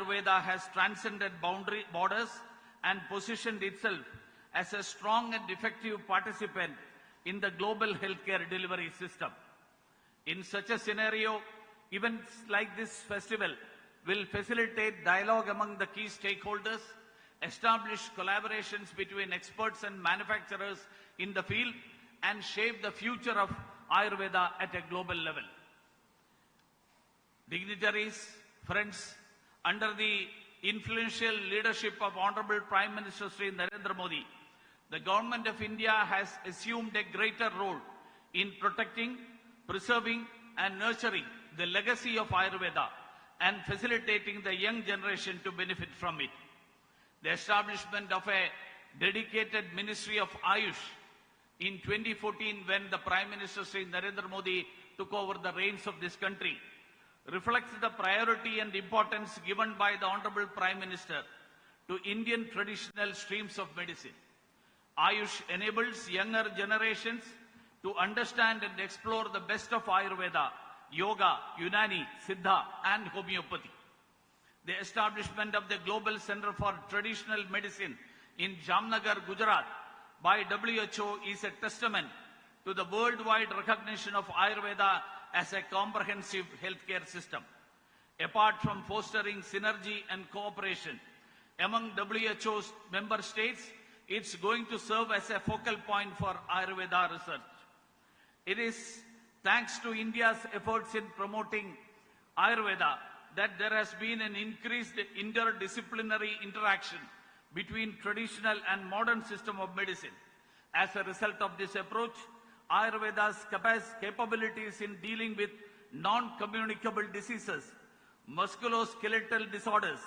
Ayurveda has transcended borders and positioned itself as a strong and effective participant in the global healthcare delivery system. In such a scenario, events like this festival will facilitate dialogue among the key stakeholders, establish collaborations between experts and manufacturers in the field, and shape the future of Ayurveda at a global level. Dignitaries, friends, under the influential leadership of Honorable Prime Minister Sri Narendra Modi, the Government of India has assumed a greater role in protecting, preserving and nurturing the legacy of Ayurveda and facilitating the young generation to benefit from it. The establishment of a dedicated Ministry of Ayush in 2014, when the Prime Minister Sri Narendra Modi took over the reins of this country, reflects the priority and importance given by the Honorable Prime Minister to Indian traditional streams of medicine. Ayush enables younger generations to understand and explore the best of Ayurveda, Yoga, Unani, Siddha and Homeopathy. The establishment of the Global Center for Traditional Medicine in Jamnagar, Gujarat by WHO is a testament to the worldwide recognition of Ayurveda as a comprehensive healthcare system. Apart from fostering synergy and cooperation among WHO's member states, it's going to serve as a focal point for Ayurveda research. It is thanks to India's efforts in promoting Ayurveda that there has been an increased interdisciplinary interaction between traditional and modern system of medicine. As a result of this approach, Ayurveda's capabilities in dealing with non-communicable diseases, musculoskeletal disorders,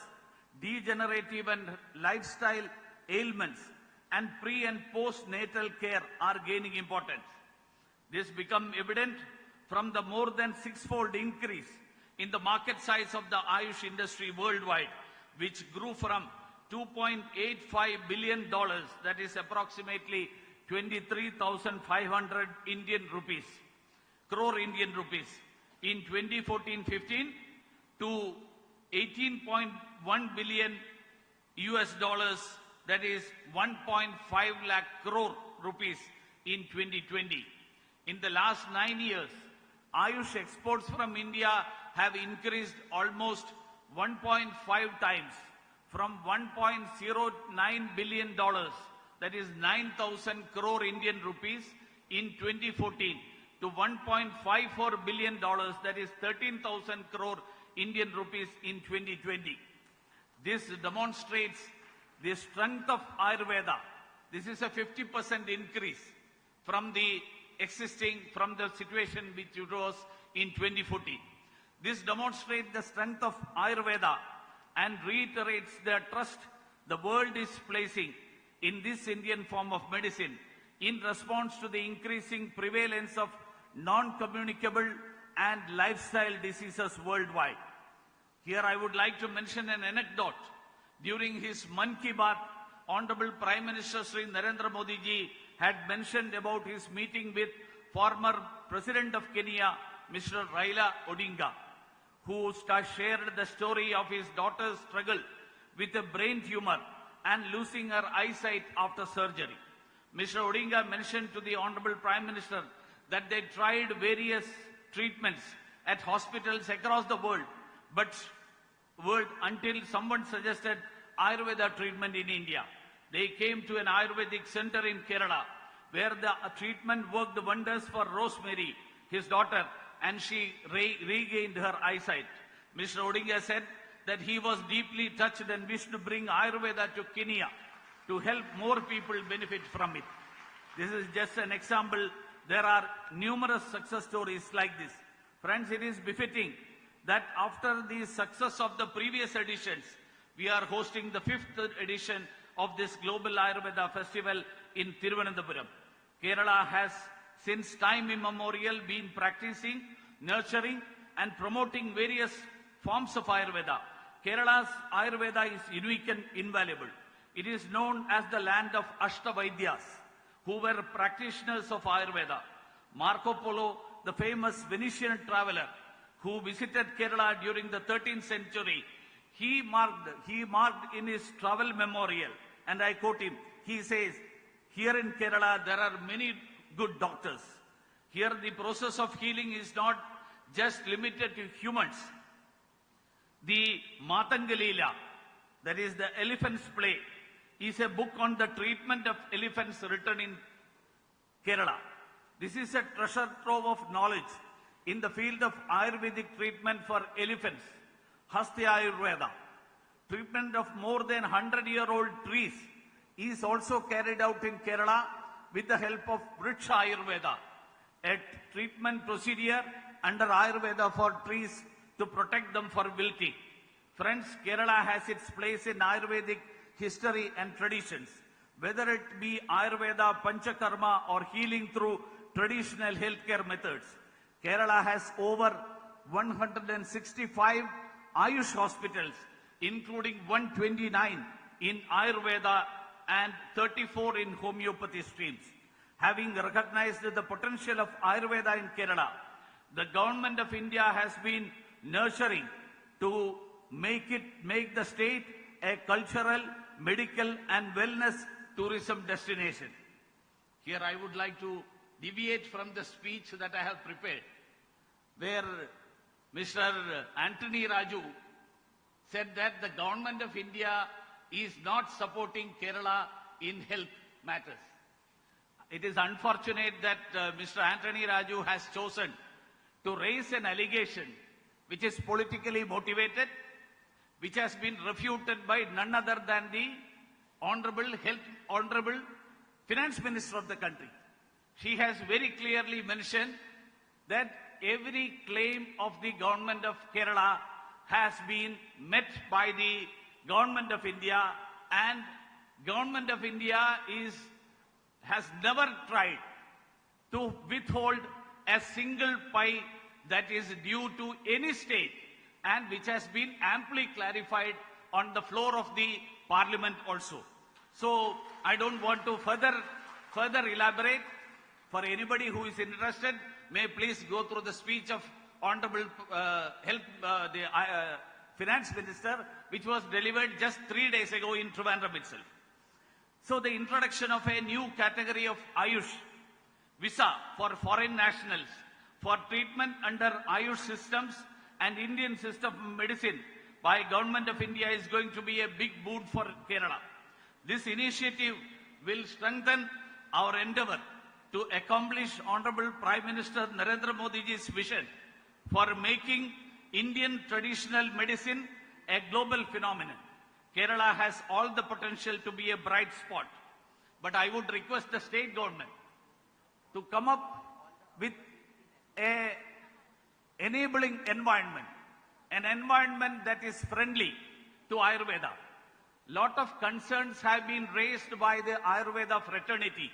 degenerative and lifestyle ailments, and pre- and post-natal care are gaining importance. This becomes evident from the more than six-fold increase in the market size of the Ayush industry worldwide, which grew from $2.85 billion, that is approximately 23,500 crore Indian rupees in 2014-15 to 18.1 billion US dollars, that is 1.5 lakh crore rupees in 2020. In the last 9 years, Ayush exports from India have increased almost 1.5 times, from $1.09 billion, that is 9,000 crore Indian rupees in 2014, to $1.54 billion, that is 13,000 crore Indian rupees in 2020. This demonstrates the strength of Ayurveda. This is a 50% increase from the situation which it was in 2014. This demonstrates the strength of Ayurveda and reiterates the trust the world is placing in this Indian form of medicine in response to the increasing prevalence of non-communicable and lifestyle diseases worldwide. Here I would like to mention an anecdote. During his Mann Ki Baat, Honorable Prime Minister Sri Narendra Modi ji had mentioned about his meeting with former President of Kenya, Mr. Raila Odinga, who shared the story of his daughter's struggle with a brain tumor and losing her eyesight after surgery. Mr. Odinga mentioned to the Honorable Prime Minister that they tried various treatments at hospitals across the world, until someone suggested Ayurveda treatment in India. They came to an Ayurvedic center in Kerala, where the treatment worked wonders for Rosemary, his daughter, and she regained her eyesight. Mr. Odinga said that he was deeply touched and wished to bring Ayurveda to Kenya to help more people benefit from it. This is just an example. There are numerous success stories like this. Friends, it is befitting that after the success of the previous editions, we are hosting the 5th edition of this Global Ayurveda Festival in Thiruvananthapuram. Kerala has since time immemorial been practicing, nurturing and promoting various forms of Ayurveda. Kerala's Ayurveda is unique and invaluable. It is known as the land of Ashtavaidyas, who were practitioners of Ayurveda. Marco Polo, the famous Venetian traveler who visited Kerala during the 13th century, he marked in his travel memorial, and I quote him, he says, here in Kerala, there are many good doctors. Here, the process of healing is not just limited to humans. The Matangalila, that is the elephant's play, is a book on the treatment of elephants written in Kerala. This is a treasure trove of knowledge in the field of Ayurvedic treatment for elephants, Hastya Ayurveda. Treatment of more than 100-year-old trees is also carried out in Kerala with the help of Vriksha Ayurveda, a treatment procedure under Ayurveda for trees to protect them for wilting. Friends, Kerala has its place in Ayurvedic history and traditions. Whether it be Ayurveda, Panchakarma, or healing through traditional healthcare methods, Kerala has over 165 Ayush hospitals, including 129 in Ayurveda and 34 in homeopathy streams. Having recognized the potential of Ayurveda in Kerala, the government of India has been nurturing to make the state a cultural, medical and wellness tourism destination. Here I would like to deviate from the speech that I have prepared, where Mr. Anthony Raju said that the government of India is not supporting Kerala in health matters. It is unfortunate that Mr. Anthony Raju has chosen to raise an allegation which is politically motivated, which has been refuted by none other than the Honorable Finance Minister of the country. She has very clearly mentioned that every claim of the government of Kerala has been met by the government of India, and government of India has never tried to withhold a single pie that is due to any state, and which has been amply clarified on the floor of the Parliament also. So I don't want to further elaborate. For anybody who is interested, may please go through the speech of Honorable Finance Minister, which was delivered just 3 days ago in Trivandrum itself. So the introduction of a new category of Ayush visa for foreign nationals for treatment under Ayush systems and Indian system of medicine by Government of India is going to be a big boon for Kerala. This initiative will strengthen our endeavor to accomplish Honorable Prime Minister Narendra Modi's vision for making Indian traditional medicine a global phenomenon. Kerala has all the potential to be a bright spot, but I would request the state government to come up with an enabling environment, an environment that is friendly to Ayurveda. Lot of concerns have been raised by the Ayurveda fraternity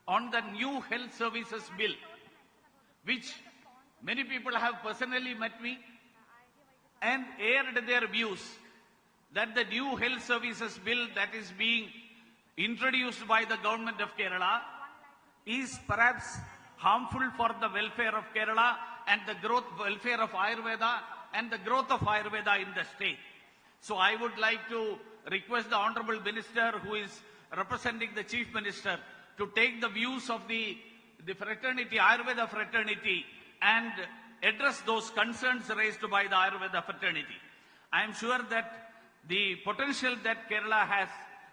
on the new health services bill, which many people have personally met me and aired their views that the new health services bill that is being introduced by the government of Kerala is perhaps harmful for the welfare of Kerala and the welfare of Ayurveda and the growth of Ayurveda in the state. So I would like to request the Honorable Minister, who is representing the Chief Minister, to take the views of the fraternity, Ayurveda fraternity, and address those concerns raised by the Ayurveda fraternity. I am sure that the potential that Kerala has,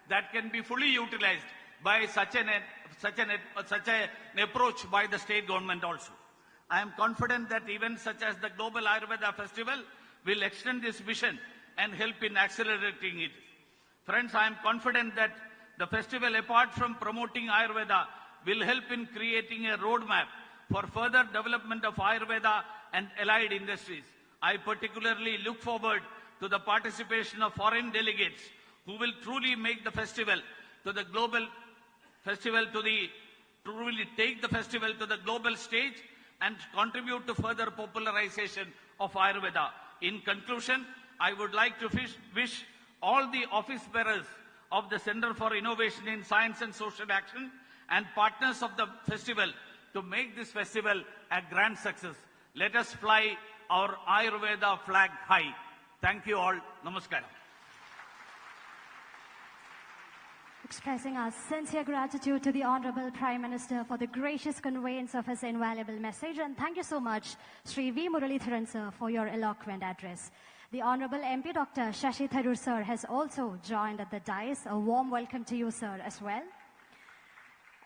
that can be fully utilized by such an approach by the state government also. I am confident that events such as the Global Ayurveda Festival will extend this vision and help in accelerating it. Friends, I am confident that the festival, apart from promoting Ayurveda, will help in creating a roadmap for further development of Ayurveda and allied industries. I particularly look forward to the participation of foreign delegates who will truly make the festival to the global truly take the festival to the global stage and contribute to further popularization of Ayurveda. In conclusion, I would like to wish all the office bearers of the Center for Innovation in Science and Social Action and partners of the festival to make this festival a grand success. Let us fly our Ayurveda flag high. Thank you all. Namaskaram. Expressing our sincere gratitude to the Honorable Prime Minister for the gracious conveyance of his invaluable message. And thank you so much, Sri V. Muralidharan sir, for your eloquent address. The Honorable MP Dr. Shashi Tharoor sir has also joined at the dais. A warm welcome to you, sir, as well.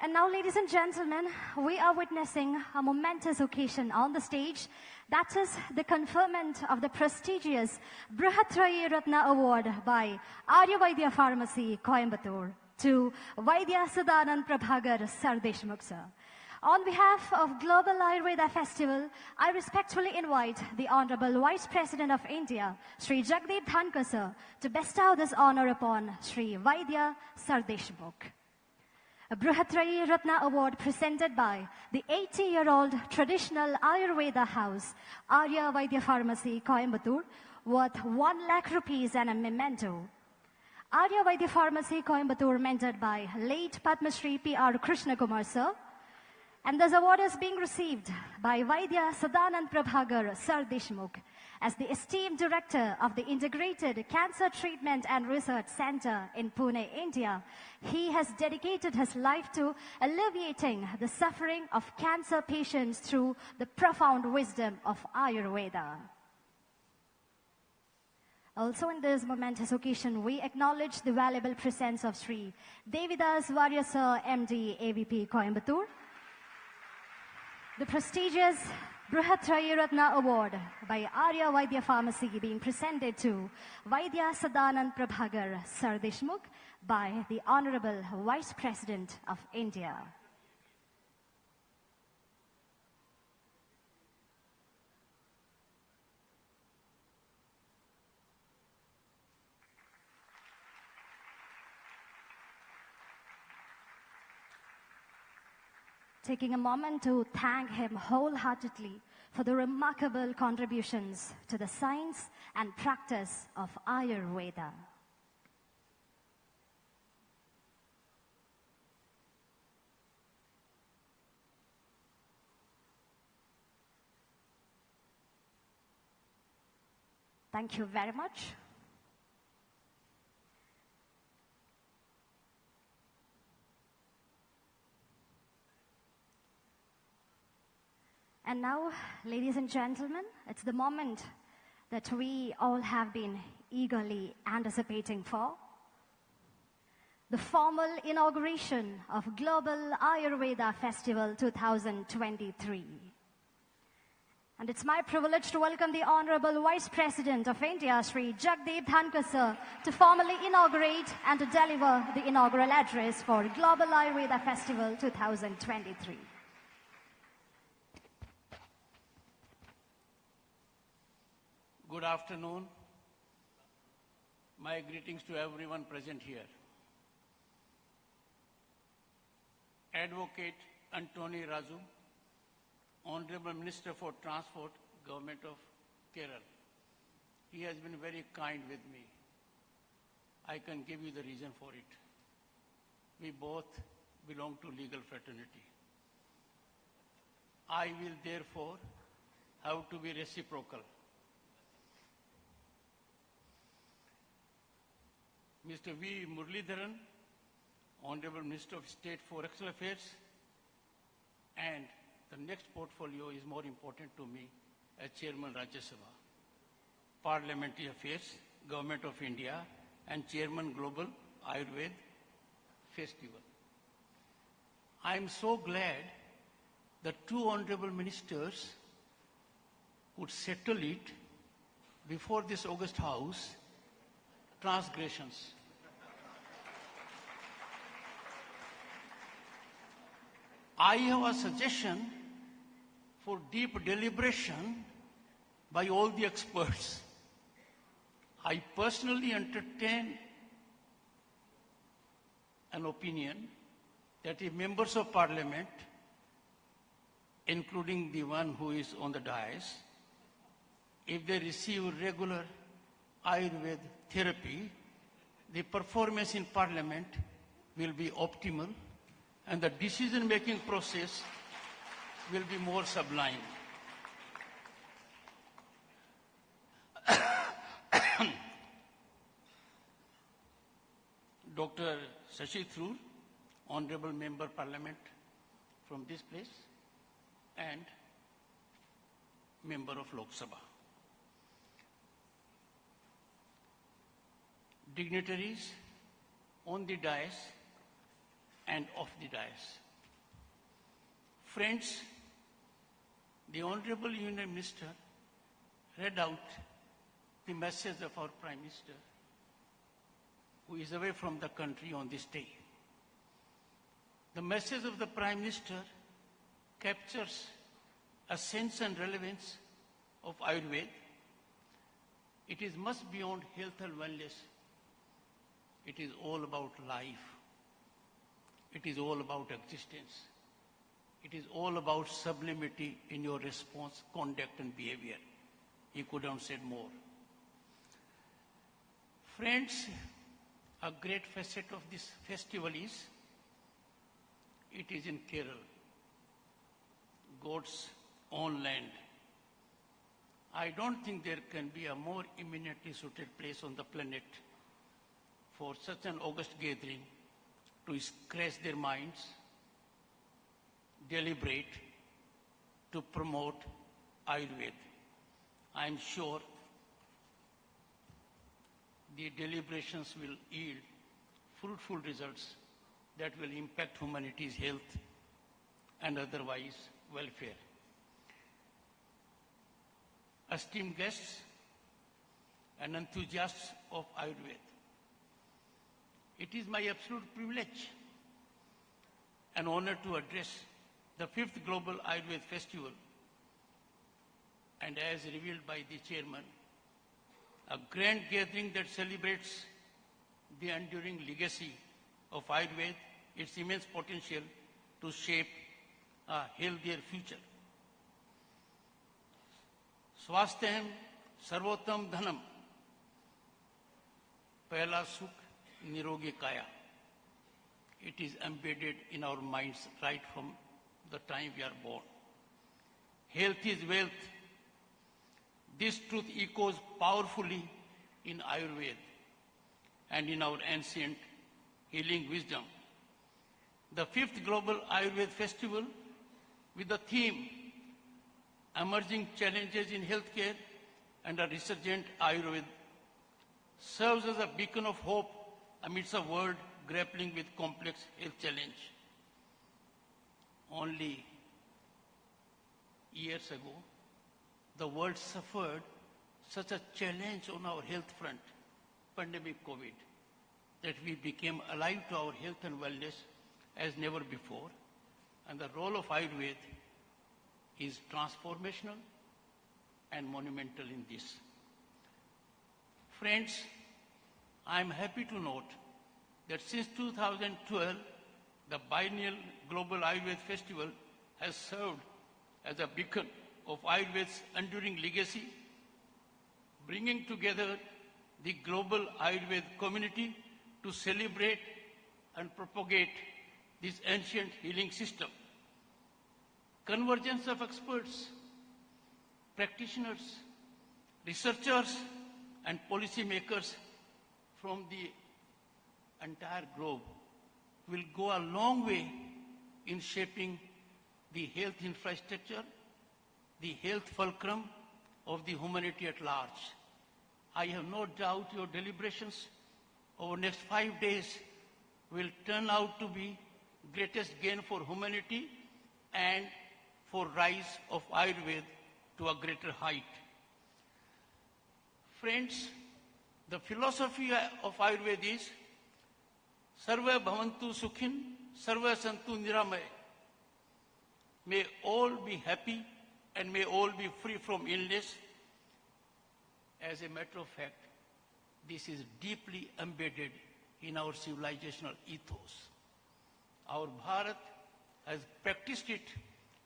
And now, ladies and gentlemen, we are witnessing a momentous occasion on the stage. That is the conferment of the prestigious Brihatrayi Ratna Award by Arya Vaidya Pharmacy, Coimbatore, to Vaidya Sadanand Prabhagar Sardeshmukh sir. On behalf of Global Ayurveda Festival, I respectfully invite the Honorable Vice President of India, Sri Jagdeep Dhankar sir, to bestow this honor upon Sri Vaidya Sardeshmukh. A Brihatrayi Ratna Award presented by the 80-year-old traditional Ayurveda house, Arya Vaidya Pharmacy, Coimbatore, worth 1 lakh rupees and a memento. Arya Vaidya Pharmacy, Coimbatore, mentored by late Padma Shri P.R. Krishna Kumar sir. And this award is being received by Vaidya Sadanand Prabhagar Sardeshmukh as the esteemed director of the Integrated Cancer Treatment and Research Center in Pune, India. He has dedicated his life to alleviating the suffering of cancer patients through the profound wisdom of Ayurveda. Also in this momentous occasion, we acknowledge the valuable presence of Sri Devidas Varya sir, MD, AVP, Coimbatore. The prestigious Brihatrayi Ratna Award by Arya Vaidya Pharmacy being presented to Vaidya Sadanand Prabhagar Sardeshmukh by the Honorable Vice President of India. Taking a moment to thank him wholeheartedly for the remarkable contributions to the science and practice of Ayurveda. Thank you very much. And now, ladies and gentlemen, it's the moment that we all have been eagerly anticipating for. The formal inauguration of Global Ayurveda Festival 2023. And it's my privilege to welcome the Honorable Vice President of India, Sri Jagdeep Dhankar sir, to formally inaugurate and to deliver the inaugural address for Global Ayurveda Festival 2023. Good afternoon. My greetings to everyone present here. Advocate Antony Raju, Honorable Minister for Transport, Government of Kerala. He has been very kind with me. I can give you the reason for it. We both belong to legal fraternity. I will therefore have to be reciprocal. Mr. V. Muralidharan, Honorable Minister of State for External Affairs, and the next portfolio is more important to me as Chairman Rajya Sabha, Parliamentary Affairs, Government of India, and Chairman Global Ayurveda Festival. I am so glad that two honorable ministers would settle it before this August House transgressions. I have a suggestion for deep deliberation by all the experts. I personally entertain an opinion that if members of parliament, including the one who is on the dais, if they receive regular Ayurveda therapy, the performance in parliament will be optimal and the decision-making process will be more sublime. Dr. Shashi Tharoor, Honorable Member Parliament from this place, and Member of Lok Sabha. Dignitaries on the dais and off the dais. Friends, the Honorable Union Minister read out the message of our Prime Minister, who is away from the country on this day. The message of the Prime Minister captures a sense and relevance of Ayurveda. It is much beyond health and wellness. It is all about life. It is all about existence. It is all about sublimity in your response, conduct and behavior. He could have said more. Friends, a great facet of this festival is, it is in Kerala, God's own land. I don't think there can be a more eminently suited place on the planet for such an august gathering to scratch their minds, deliberate, to promote Ayurveda. I am sure the deliberations will yield fruitful results that will impact humanity's health and otherwise welfare. Esteemed guests and enthusiasts of Ayurveda, it is my absolute privilege and honor to address the 5th Global Ayurveda Festival, and as revealed by the chairman, a grand gathering that celebrates the enduring legacy of Ayurveda, its immense potential to shape a healthier future. Swasthayam sarvottam dhanam, pehla sukh nirogi kaya. It is embedded in our minds right from the time we are born. Health is wealth. This truth echoes powerfully in Ayurveda and in our ancient healing wisdom. The 5th Global Ayurveda Festival, with the theme Emerging Challenges in Healthcare and a Resurgent Ayurveda, serves as a beacon of hope amidst a world grappling with complex health challenge. Only years ago, the world suffered such a challenge on our health front, pandemic COVID, that we became alive to our health and wellness as never before. And the role of Ayurveda is transformational and monumental in this. Friends, I am happy to note that since 2012, the biennial Global Ayurveda Festival has served as a beacon of Ayurveda's enduring legacy, bringing together the global Ayurveda community to celebrate and propagate this ancient healing system. Convergence of experts, practitioners, researchers, and policymakers from the entire globe will go a long way in shaping the health infrastructure, the health fulcrum of the humanity at large. I have no doubt your deliberations over the next 5 days will turn out to be greatest gain for humanity and for rise of Ayurveda to a greater height. Friends, the philosophy of Ayurveda is Sarva Bhavantu Sukhin, Sarva Santu Niramay. May all be happy and may all be free from illness. As a matter of fact, this is deeply embedded in our civilizational ethos. Our Bharat has practiced it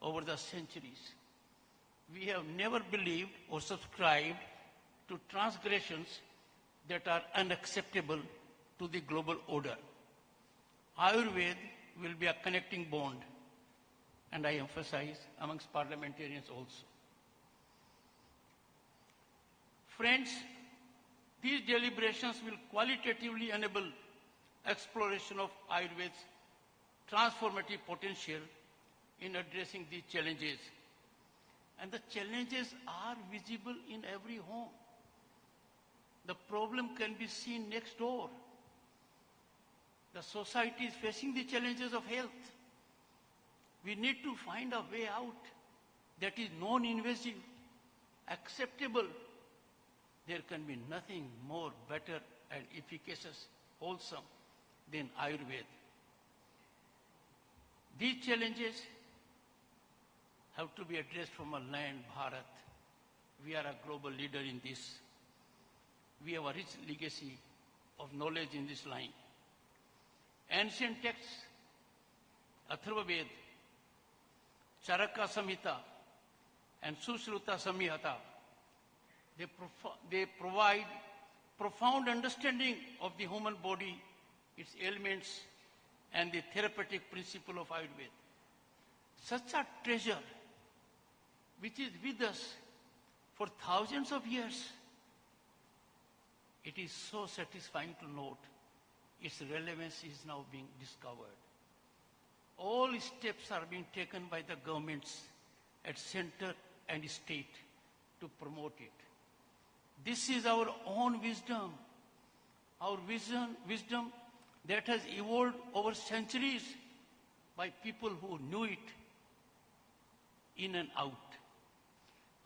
over the centuries. We have never believed or subscribed to transgressions that are unacceptable to the global order. Ayurveda will be a connecting bond, and I emphasize amongst parliamentarians also. Friends, These deliberations will qualitatively enable exploration of Ayurveda's transformative potential in addressing these challenges. And the challenges are visible in every home. The problem can be seen next door. The society is facing the challenges of health. We need to find a way out that is non-invasive, acceptable. There can be nothing more better and efficacious, wholesome than Ayurveda. These challenges have to be addressed from a land, Bharat. We are a global leader in this. We have a rich legacy of knowledge in this line. Ancient texts, Atharva Veda, Charaka Samhita, and Sushruta Samhita, they provide profound understanding of the human body, its ailments, and the therapeutic principle of Ayurveda. Such a treasure, which is with us for thousands of years, it is so satisfying to note its relevance is now being discovered. All steps are being taken by the governments at center and state to promote it. This is our own wisdom, our wisdom that has evolved over centuries by people who knew it in and out.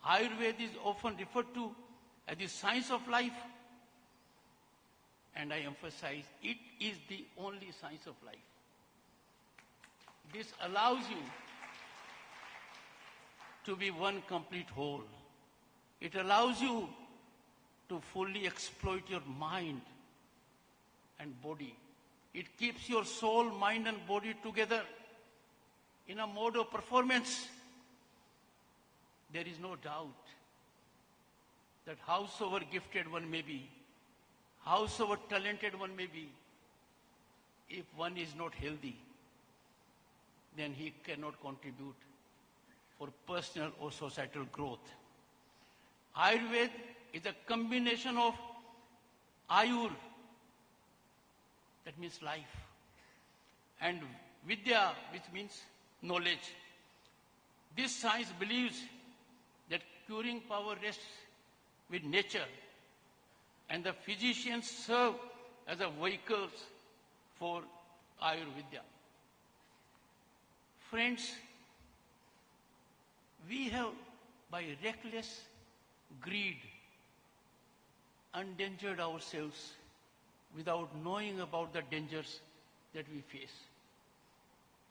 Ayurveda is often referred to as the science of life, and I emphasize it is the only science of life. This allows you to be one complete whole. It allows you to fully exploit your mind and body. It keeps your soul, mind, and body together in a mode of performance. There is no doubt that howsoever gifted one may be, howsoever talented one may be, if one is not healthy, then he cannot contribute for personal or societal growth. Ayurveda is a combination of Ayur, that means life, and Vidya, which means knowledge. This science believes that curing power rests with nature, and the physicians serve as a vehicles for Ayurveda. Friends, we have, by reckless greed, endangered ourselves without knowing about the dangers that we face.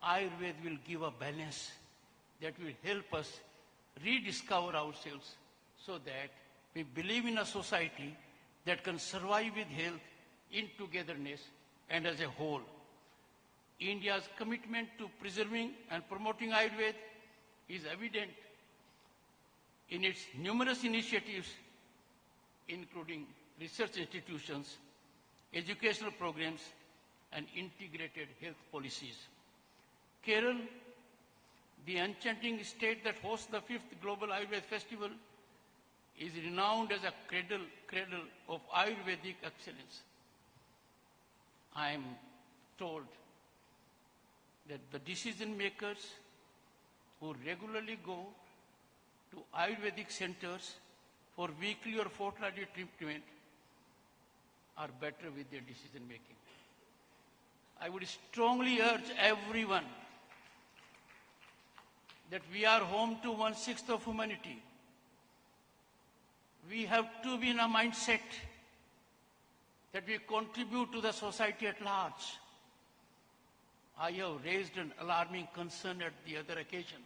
Ayurveda will give a balance that will help us rediscover ourselves so that we believe in a society that can survive with health, in togetherness, and as a whole. India's commitment to preserving and promoting Ayurveda is evident in its numerous initiatives, including research institutions, educational programs, and integrated health policies. Kerala, the enchanting state that hosts the 5th Global Ayurveda Festival, is renowned as a cradle of Ayurvedic excellence. I am told that the decision makers who regularly go to Ayurvedic centers for weekly or fortnightly treatment are better with their decision making. I would strongly urge everyone that we are home to 1/6 of humanity. We have to be in a mindset that we contribute to the society at large. I have raised an alarming concern at the other occasion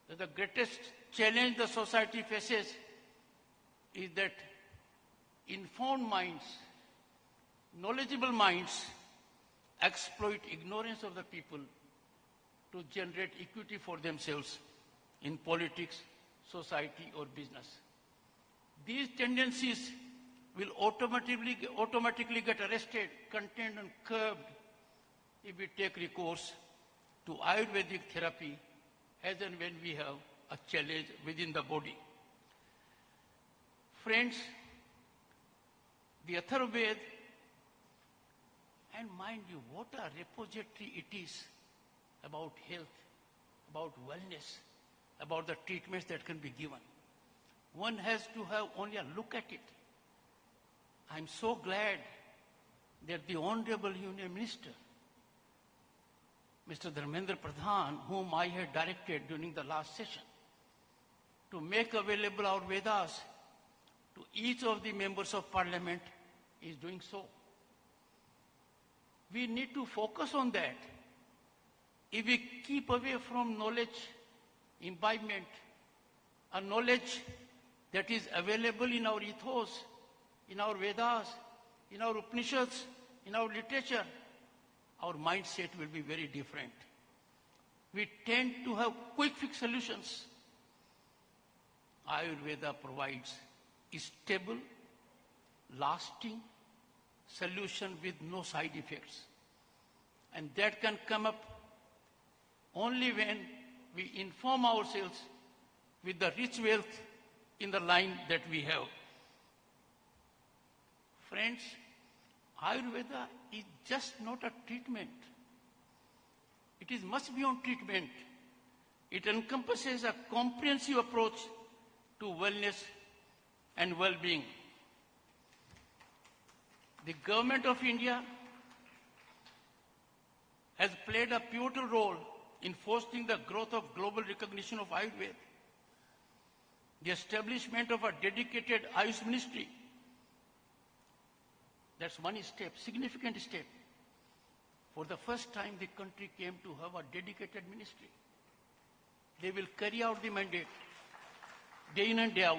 that the greatest challenge the society faces is that informed minds, knowledgeable minds exploit ignorance of the people to generate equity for themselves in politics, society, or business. These tendencies will automatically get arrested, contained, and curbed if we take recourse to Ayurvedic therapy as and when we have a challenge within the body. Friends, the Atharvaved, and mind you, what a repository it is about health, about wellness, about the treatments that can be given. One has to have only a look at it. I'm so glad that the Honorable Union Minister, Mr. Dharmendra Pradhan, whom I had directed during the last session, to make available our Vedas to each of the members of Parliament, is doing so. We need to focus on that. If we keep away from knowledge imbibement, a knowledge that is available in our ethos, in our Vedas, in our Upanishads, in our literature, our mindset will be very different. We tend to have quick fix solutions. Ayurveda provides a stable, lasting solution with no side effects. And that can come up only when we inform ourselves with the rich wealth in the line that we have. Friends, Ayurveda is just not a treatment. It is much beyond treatment. It encompasses a comprehensive approach to wellness and well-being. The Government of India has played a pivotal role in fostering the growth of global recognition of Ayurveda. The establishment of a dedicated Ayush ministry, that's one step, significant step. For the first time, the country came to have a dedicated ministry. They will carry out the mandate day in and day out.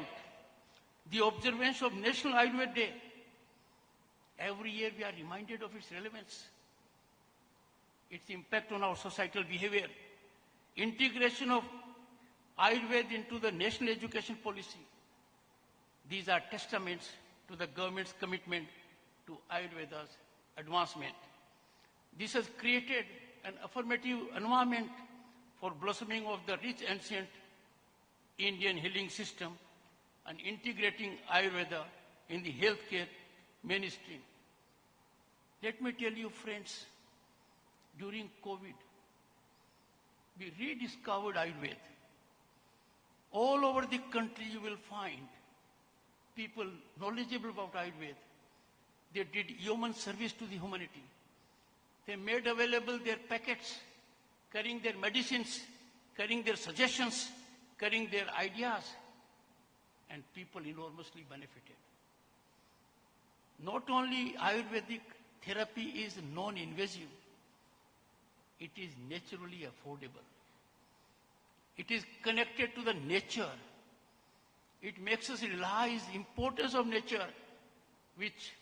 The observance of National Ayurveda Day. Every year we are reminded of its relevance, its impact on our societal behavior. Integration of Ayurveda into the national education policy. These are testaments to the government's commitment to Ayurveda's advancement. This has created an affirmative environment for blossoming of the rich ancient Indian healing system and integrating Ayurveda in the healthcare mainstream. Let me tell you, friends, during COVID, we rediscovered Ayurveda. All over the country you will find people knowledgeable about Ayurveda. They did human service to the humanity. They made available their packets, carrying their medicines, carrying their suggestions, carrying their ideas, and people enormously benefited. Not only Ayurvedic therapy is non-invasive, it is naturally affordable. It is connected to the nature. It makes us realize the importance of nature, which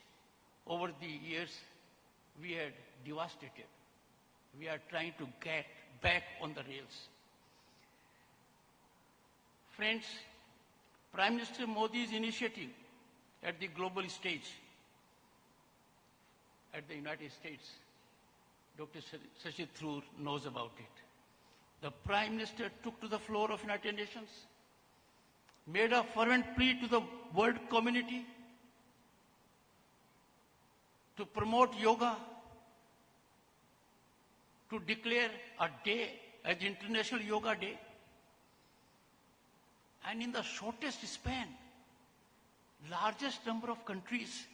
over the years we had devastated. We are trying to get back on the rails. Friends, Prime Minister Modi's initiative at the global stage, at the United States, Dr. Shashi Tharoor knows about it. The Prime Minister took to the floor of United Nations, made a fervent plea to the world community to promote yoga, to declare a day as International Yoga Day. And in the shortest span, largest number of countries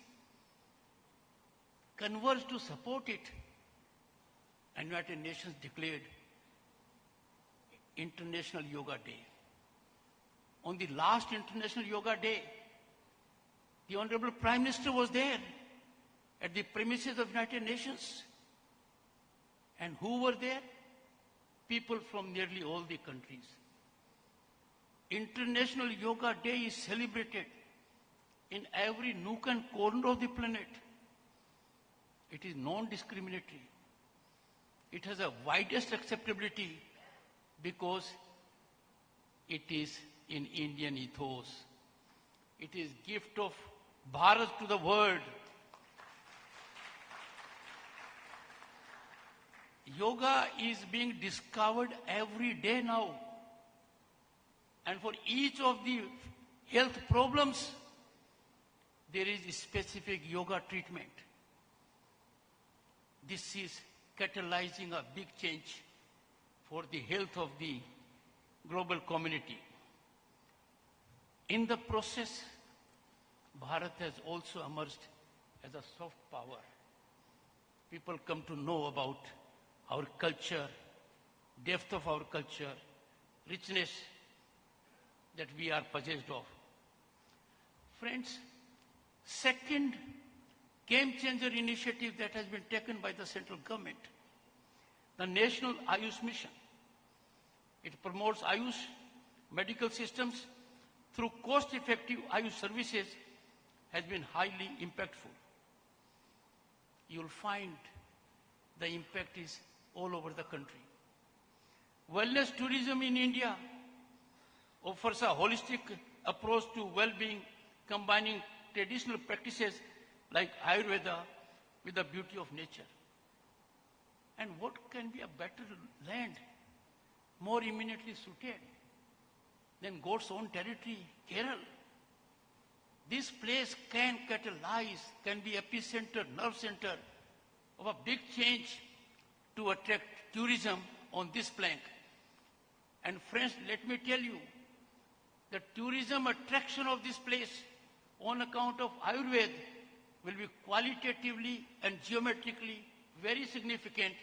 converged to support it. And United Nations declared International Yoga Day. On the last International Yoga Day, the Honorable Prime Minister was there at the premises of United Nations. And who were there? People from nearly all the countries. International Yoga Day is celebrated in every nook and corner of the planet. It is non-discriminatory. It has a widest acceptability because it is in Indian ethos. It is gift of Bharat to the world. Yoga is being discovered every day now. And for each of the health problems, there is a specific yoga treatment. This is catalyzing a big change for the health of the global community. In the process, Bharat has also emerged as a soft power. People come to know about our culture, depth of our culture, richness that we are possessed of. Friends, second game changer initiative that has been taken by the central government, the National Ayush Mission. It promotes Ayush medical systems through cost-effective Ayush services, has been highly impactful. You'll find the impact is all over the country. Wellness tourism in India offers a holistic approach to well-being, combining traditional practices like Ayurveda with the beauty of nature. And what can be a better land, more eminently suited than God's own territory, Kerala? This place can catalyze, can be epicenter, nerve center of a big change to attract tourism on this plank. And friends, let me tell you, the tourism attraction of this place on account of Ayurveda will be qualitatively and geometrically very significant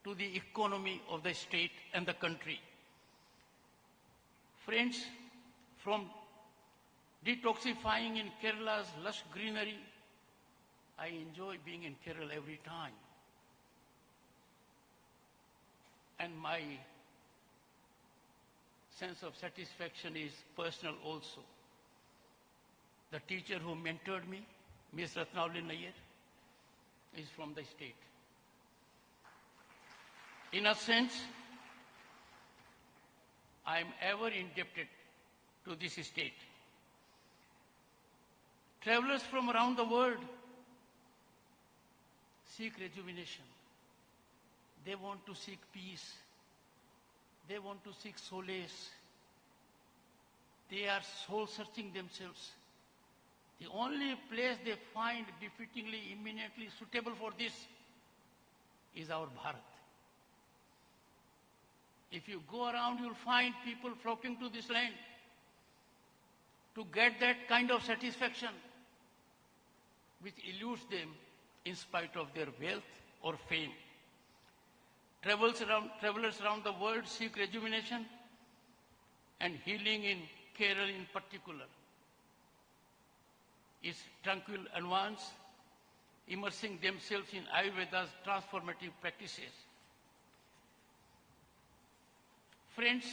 to the economy of the state and the country. Friends, from detoxifying in Kerala's lush greenery, I enjoy being in Kerala every time. And my sense of satisfaction is personal also. The teacher who mentored me, Ms. Ratnavali Nair, is from the state. In a sense, I am ever indebted to this state. Travelers from around the world seek rejuvenation. They want to seek peace. They want to seek solace. They are soul-searching themselves. The only place they find befittingly, eminently suitable for this is our Bharat. If you go around, you'll find people flocking to this land to get that kind of satisfaction which eludes them in spite of their wealth or fame. Travelers around the world seek rejuvenation and healing in Kerala in particular. Is tranquil advance, immersing themselves in Ayurveda's transformative practices. Friends,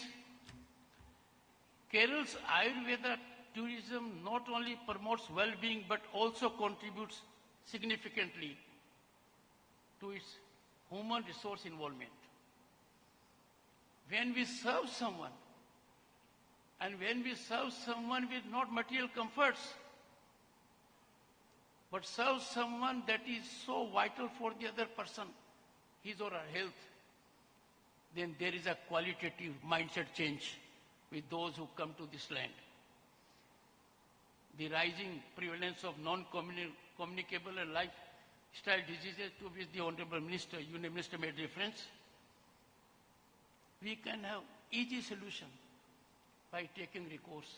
Kerala's Ayurveda tourism not only promotes well-being but also contributes significantly to its human resource involvement. When we serve someone, and when we serve someone with not material comforts, but serve someone that is so vital for the other person, his or her health, then there is a qualitative mindset change with those who come to this land. The rising prevalence of non-communicable and lifestyle diseases to which the Honorable Minister, Union Minister made reference, we can have easy solution by taking recourse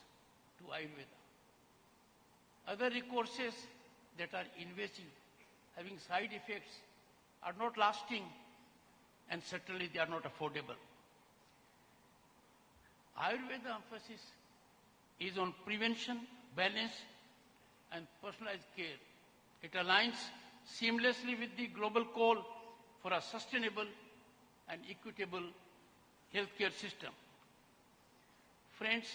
to Ayurveda. Other recourses that are invasive, having side effects, are not lasting, and certainly they are not affordable. Ayurveda emphasis is on prevention, balance, and personalized care. It aligns seamlessly with the global call for a sustainable and equitable healthcare system. Friends,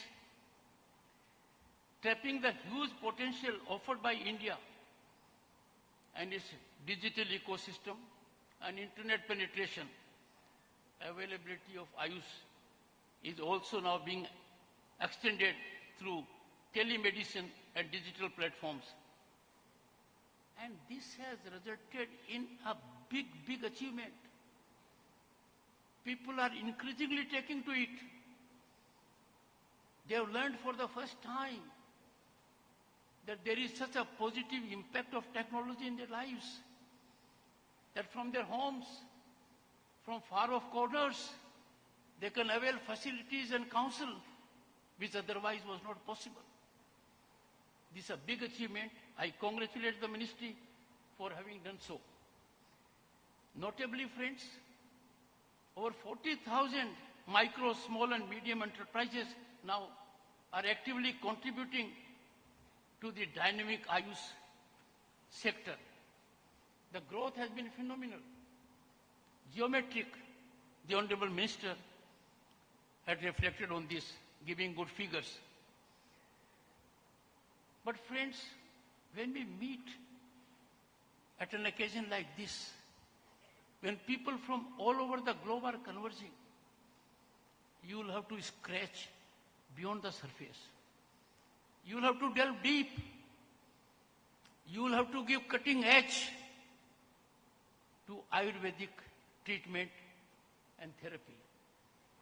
tapping the huge potential offered by India and its digital ecosystem and internet penetration, availability of Ayush is also now being extended through telemedicine and digital platforms. And this has resulted in a big achievement. People are increasingly taking to it. They have learned for the first time that there is such a positive impact of technology in their lives, that from their homes, from far-off corners, they can avail facilities and counsel which otherwise was not possible. This is a big achievement. I congratulate the ministry for having done so. Notably, friends, over 40,000 micro, small and medium enterprises now are actively contributing to the dynamic Ayush sector. The growth has been phenomenal, geometric. The Honorable Minister had reflected on this, giving good figures. But friends, when we meet at an occasion like this, when people from all over the globe are converging, you will have to scratch beyond the surface. You will have to delve deep. You will have to give cutting edge to Ayurvedic treatment and therapy.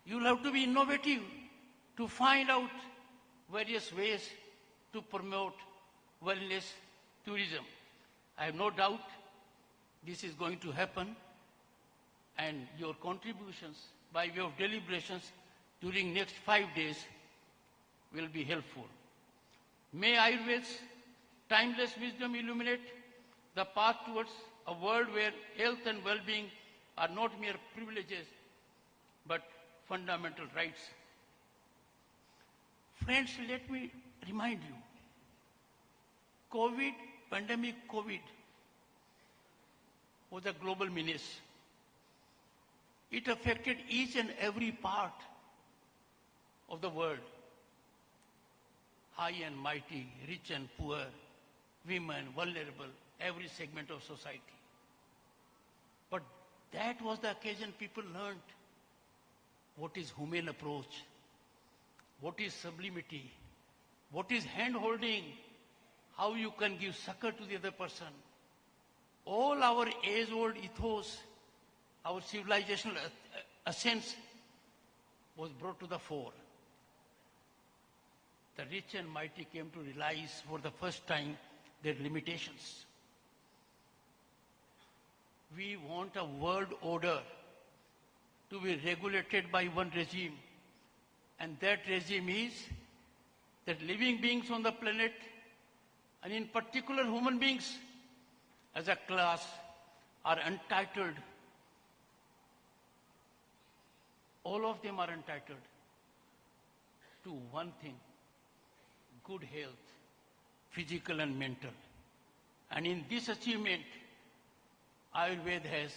You will have to be innovative to find out various ways to promote wellness tourism. I have no doubt this is going to happen, and your contributions by way of deliberations during next 5 days will be helpful. May Ayurved's timeless wisdom illuminate the path towards a world where health and well-being are not mere privileges, but fundamental rights. Friends, let me remind you, pandemic COVID was a global menace. It affected each and every part of the world. High and mighty, rich and poor, women, vulnerable, every segment of society. But that was the occasion people learned what is humane approach, what is sublimity, what is hand-holding, how you can give succor to the other person. All our age-old ethos, our civilizational essence was brought to the fore. The rich and mighty came to realize for the first time their limitations. We want a world order to be regulated by one regime, and that regime is that living beings on the planet, and in particular human beings as a class, are entitled, all of them are entitled to one thing: good health, physical and mental. And in this achievement, Ayurveda has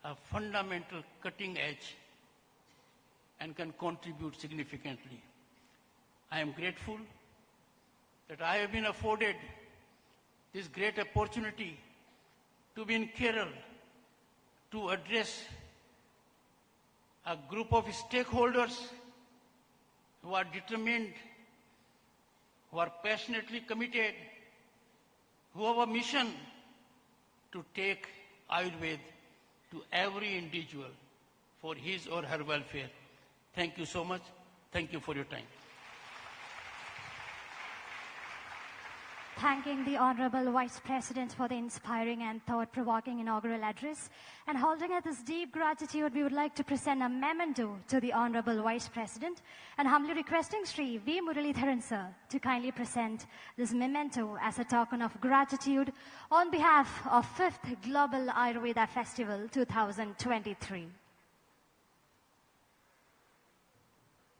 a fundamental cutting edge and can contribute significantly. I am grateful that I have been afforded this great opportunity to be in Kerala to address a group of stakeholders who are determined, who are passionately committed, who have a mission to take Ayurveda to every individual for his or her welfare. Thank you so much. Thank you for your time. Thanking the Honorable Vice President for the inspiring and thought-provoking inaugural address. And holding out this deep gratitude, we would like to present a memento to the Honorable Vice President and humbly requesting Sri V. Muralidharan sir to kindly present this memento as a token of gratitude on behalf of 5th Global Ayurveda Festival 2023.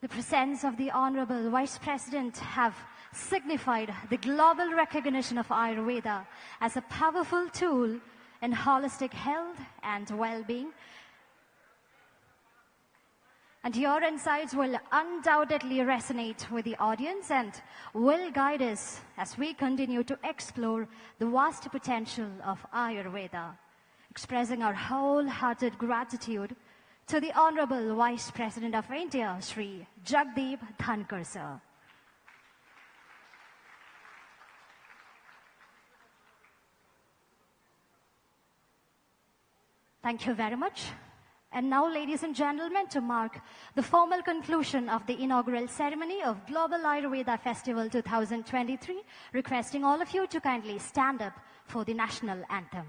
The presence of the Honorable Vice President have signified the global recognition of Ayurveda as a powerful tool in holistic health and well-being. And your insights will undoubtedly resonate with the audience and will guide us as we continue to explore the vast potential of Ayurveda, expressing our wholehearted gratitude to the Honorable Vice President of India, Sri Jagdeep Dhankar sir. Thank you very much. And now, ladies and gentlemen, to mark the formal conclusion of the inaugural ceremony of Global Ayurveda Festival 2023, requesting all of you to kindly stand up for the national anthem.